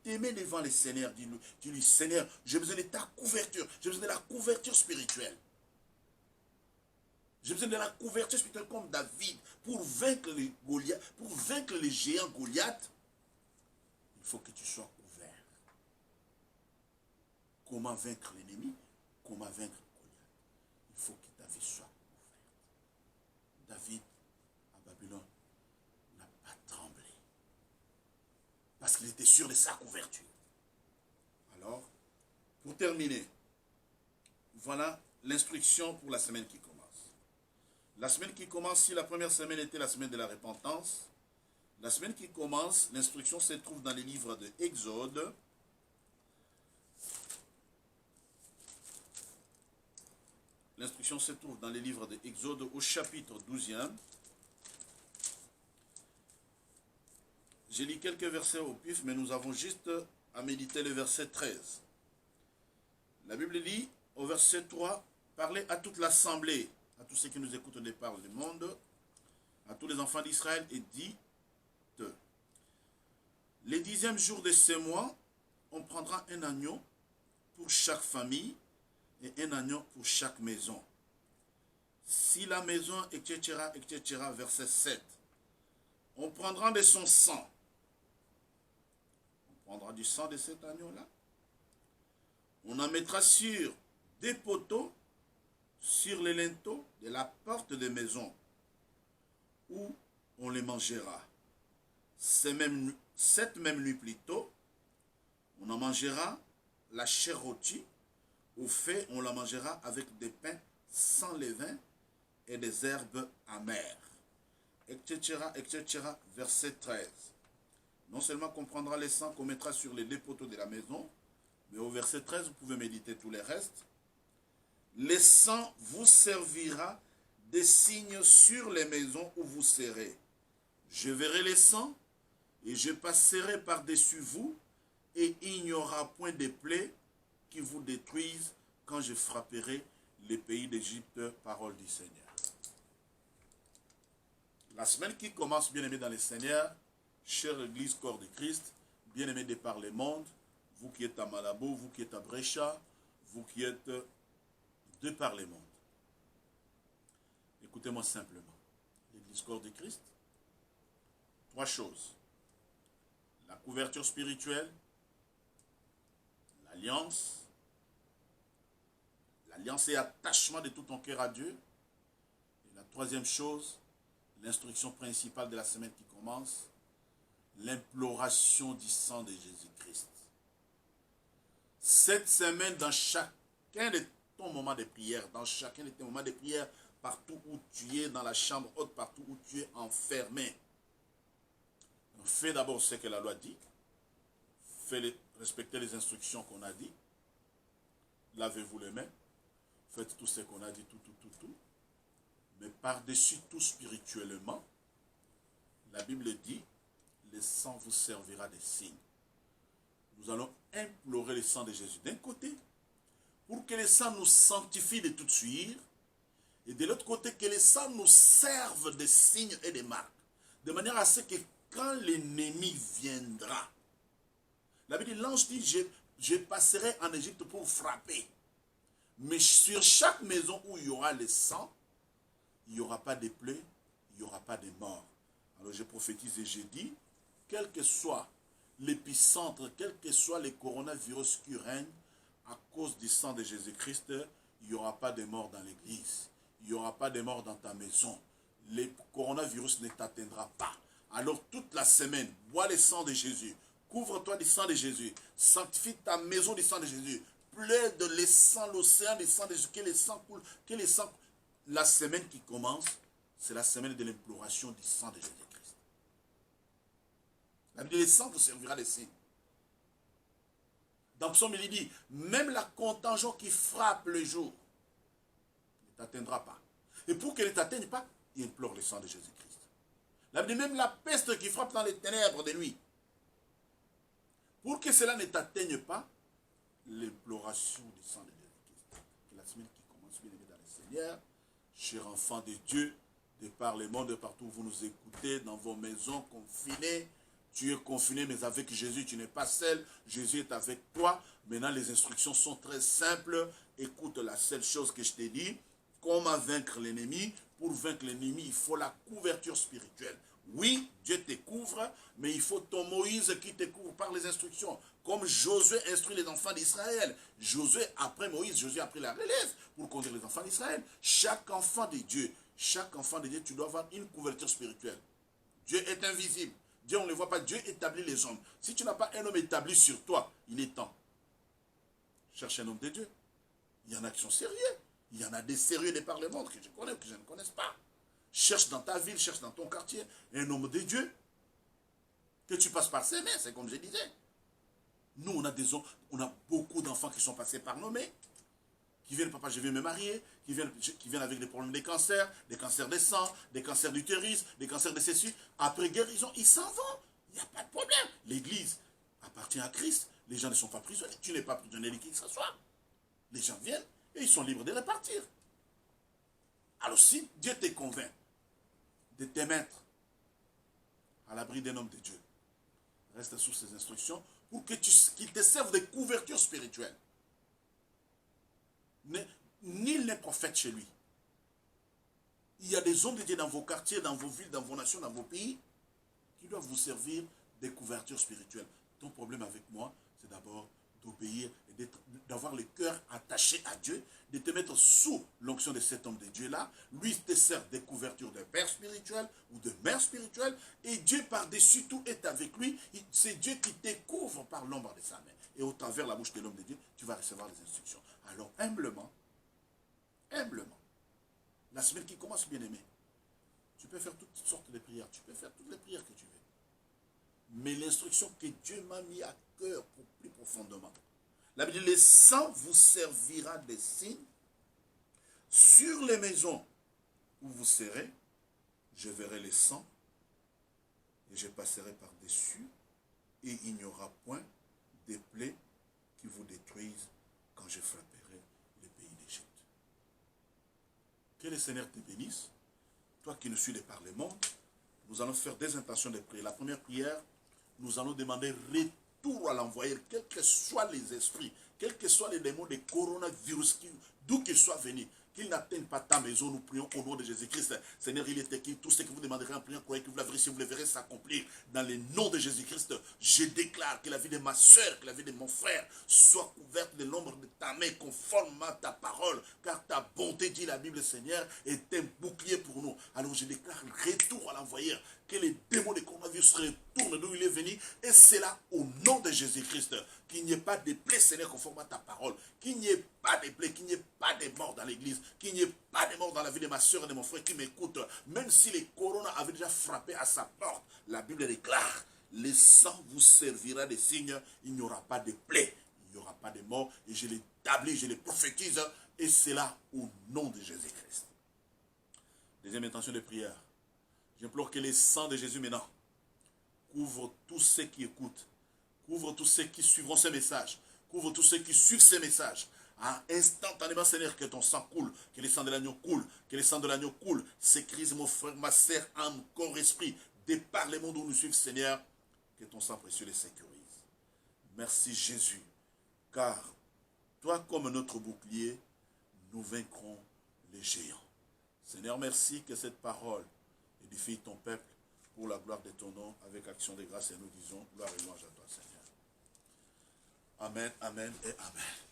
te mets devant le Seigneur, dis-lui, Seigneur, j'ai besoin de ta couverture, j'ai besoin de la couverture spirituelle. J'ai besoin de la couverture spirituelle comme David pour vaincre les Goliath, pour vaincre les géants Goliath. Il faut que tu sois couvert. Comment vaincre l'ennemi? Comment vaincre Goliath? Il faut que ta vie soit couverte. David, à Babylone, n'a pas tremblé. Parce qu'il était sûr de sa couverture. Alors, pour terminer, voilà l'instruction pour la semaine qui commence. La semaine qui commence, si la première semaine était la semaine de la repentance, la semaine qui commence, l'instruction se trouve dans les livres de Exode. L'instruction se trouve dans les livres de Exode au chapitre 12e. J'ai lu quelques versets au pif, mais nous avons juste à méditer le verset 13. La Bible dit au verset 3, « Parlez à toute l'assemblée, à tous ceux qui nous écoutent de par le monde, à tous les enfants d'Israël, et dites, les 10e jour de ce mois, on prendra un agneau pour chaque famille et un agneau pour chaque maison. Si la maison, etc., verset 7, on prendra de son sang. On prendra du sang de cet agneau-là. On en mettra sur des poteaux, sur les linteaux de la porte des maisons, où on les mangera. Cette même nuit plus tôt, on en mangera la chair rôtie. Au fait, on la mangera avec des pains sans levain et des herbes amères. Etc. Verset 13. Non seulement qu'on prendra les sangs qu'on mettra sur les deux poteaux de la maison, mais au verset 13, vous pouvez méditer tous les restes. Les sangs vous servira des signes sur les maisons où vous serez. Je verrai les sangs et je passerai par-dessus vous et il n'y aura point de plaies qui vous détruisent quand je frapperai les pays d'Égypte, parole du Seigneur. La semaine qui commence, bien-aimés dans le Seigneur, chère Église corps de Christ, bien-aimés de par le monde, vous qui êtes à Malabo, vous qui êtes à Brescia, vous qui êtes de par le monde. Écoutez-moi simplement. L'Église corps de Christ, 3 choses. La couverture spirituelle, l'alliance et attachement de tout ton cœur à Dieu. Et la 3e chose, l'instruction principale de la semaine qui commence, l'imploration du sang de Jésus-Christ. Cette semaine, dans chacun de ton moment de prière, dans chacun de tes moments de prière, partout où tu es, dans la chambre haute, partout où tu es enfermé, fais d'abord ce que la loi dit, respectez les instructions qu'on a dit, lavez-vous les mains, faites tout ce qu'on a dit, tout. Mais par-dessus tout spirituellement, la Bible dit, le sang vous servira de signe. Nous allons implorer le sang de Jésus d'un côté, pour que le sang nous sanctifie de toute suite, et de l'autre côté, que le sang nous serve de signes et de marques, de manière à ce que quand l'ennemi viendra, la Bible dit, l'ange dit, je passerai en Égypte pour frapper. Mais sur chaque maison où il y aura le sang, il n'y aura pas de plaies, il n'y aura pas de morts. Alors je prophétise et je dis, quel que soit l'épicentre, quel que soit le coronavirus qui règne, à cause du sang de Jésus-Christ, il n'y aura pas de morts dans l'église. Il n'y aura pas de morts dans ta maison. Le coronavirus ne t'atteindra pas. Alors toute la semaine, bois le sang de Jésus. Couvre-toi du sang de Jésus. Sanctifie ta maison du sang de Jésus. Plaide le sang, l'océan du sang de Jésus. Que le sang coule. Que le sang... La semaine qui commence, c'est la semaine de l'imploration du sang de Jésus-Christ. La Bible dit, le sang vous servira de signe. Dans Psaume, il dit, même la contagion qui frappe le jour ne t'atteindra pas. Et pour qu'elle ne t'atteigne pas, il implore le sang de Jésus-Christ. La Bible dit, même la peste qui frappe dans les ténèbres de nuit, pour que cela ne t'atteigne pas, l'imploration du sang de Jésus-Christ. Que la semaine qui commence, bien aimé dans le Seigneur, chers enfants de Dieu, de par le monde, partout où vous nous écoutez, dans vos maisons confinées, Tu es confiné, mais avec Jésus, tu n'es pas seul. Jésus est avec toi. Maintenant, les instructions sont très simples. Écoute la seule chose que je t'ai dit. Comment vaincre l'ennemi? Pour vaincre l'ennemi, il faut la couverture spirituelle. Oui, Dieu te couvre, mais il faut ton Moïse qui te couvre par les instructions. Comme Josué instruit les enfants d'Israël. Josué, après Moïse, Josué a pris la relève pour conduire les enfants d'Israël. Chaque enfant de Dieu, tu dois avoir une couverture spirituelle. Dieu est invisible. Dieu, on ne le voit pas. Dieu établit les hommes. Si tu n'as pas un homme établi sur toi, il est temps. Cherche un homme de Dieu. Il y en a qui sont sérieux. Il y en a des sérieux de par le monde que je connais ou que je ne connaisse pas. Cherche dans ta ville, cherche dans ton quartier un homme de Dieu. Que tu passes par ses mains, c'est comme je disais. Nous, on a beaucoup d'enfants qui sont passés par nos mains. Qui viennent, papa, je vais me marier, qui viennent avec des problèmes des cancers des sangs, des cancers d'utérus, des cancers de ceci. Après guérison, ils s'en vont. Il n'y a pas de problème. L'église appartient à Christ. Les gens ne sont pas prisonniers. Tu n'es pas prisonnier de qui que ce soit. Les gens viennent et ils sont libres de repartir. Alors si Dieu te convainc de te mettre à l'abri d'un homme de Dieu, reste sous ses instructions pour qu'il te serve de couverture spirituelle. Nul n'est prophète chez lui. Il y a des hommes de Dieu dans vos quartiers, dans vos villes, dans vos nations, dans vos pays, qui doivent vous servir des couvertures spirituelles. Ton problème avec moi, c'est d'abord d'obéir et d'avoir le cœur attaché à Dieu, de te mettre sous l'onction de cet homme de Dieu-là. Lui te sert des couvertures de père spirituel ou de mère spirituelle, et Dieu par-dessus tout est avec lui. C'est Dieu qui te couvre par l'ombre de sa main. Et au travers la bouche de l'homme de Dieu, tu vas recevoir les instructions. Alors humblement, la semaine qui commence, bien aimé, tu peux faire toutes sortes de prières, tu peux faire toutes les prières que tu veux. Mais l'instruction que Dieu m'a mis à cœur pour plus profondément, la Bible dit, le sang vous servira de signe sur les maisons où vous serez, je verrai le sang et je passerai par-dessus et il n'y aura point de plaies qui vous détruisent quand je frapperai les pays d'Égypte. Que le Seigneur te bénisse. Toi qui nous suis de par le monde, nous allons faire des intentions de prière. La première prière, nous allons demander retour à l'envoyeur, quels que soient les esprits, quels que soient les démons de coronavirus, d'où qu'ils soient venus, qu'ils n'atteignent pas ta maison. Nous prions au nom de Jésus-Christ. Seigneur, il est écrit, tout ce que vous demanderez en priant, croyez que vous l'avez reçu, vous le verrez s'accomplir. Dans le nom de Jésus-Christ, je déclare que la vie de ma soeur, que la vie de mon frère soit couverte de l'ombre de ta main, conformément à ta parole. Car ta bonté, dit la Bible, Seigneur, est un bouclier pour nous. Alors je déclare retour à l'envoyeur, que les démons de coronavirus retournent d'où il est venu. Et c'est là, au nom de Jésus-Christ, qu'il n'y ait pas de plaies, Seigneur, conformément à ta parole. Qu'il n'y ait pas de plaies, qu'il n'y ait pas de morts dans l'église, qu'il n'y ait pas de morts dans la vie de ma soeur et de mon frère qui m'écoutent. Même si les corona avaient déjà frappé à sa porte, la Bible déclare, le sang vous servira de signe, il n'y aura pas de plaies, il n'y aura pas de morts, et je l'établis, je les prophétise, et c'est là au nom de Jésus-Christ. Deuxième intention de prière. J'implore que le sang de Jésus maintenant couvre tous ceux qui écoutent, couvre tous ceux qui suivront ces messages, couvre tous ceux qui suivent ces messages. Instantanément, Seigneur, que ton sang coule, que le sang de l'agneau coule, que le sang de l'agneau coule. Sécrise mon frère, ma sœur, âme, corps, esprit, départ les mondes où nous suivons, Seigneur, que ton sang précieux les sécurise. Merci Jésus, car toi comme notre bouclier, nous vaincrons les géants. Seigneur, merci que cette parole édifie ton peuple pour la gloire de ton nom, avec action de grâce, et nous disons gloire et louange à toi, Seigneur. Amen, amen et amen.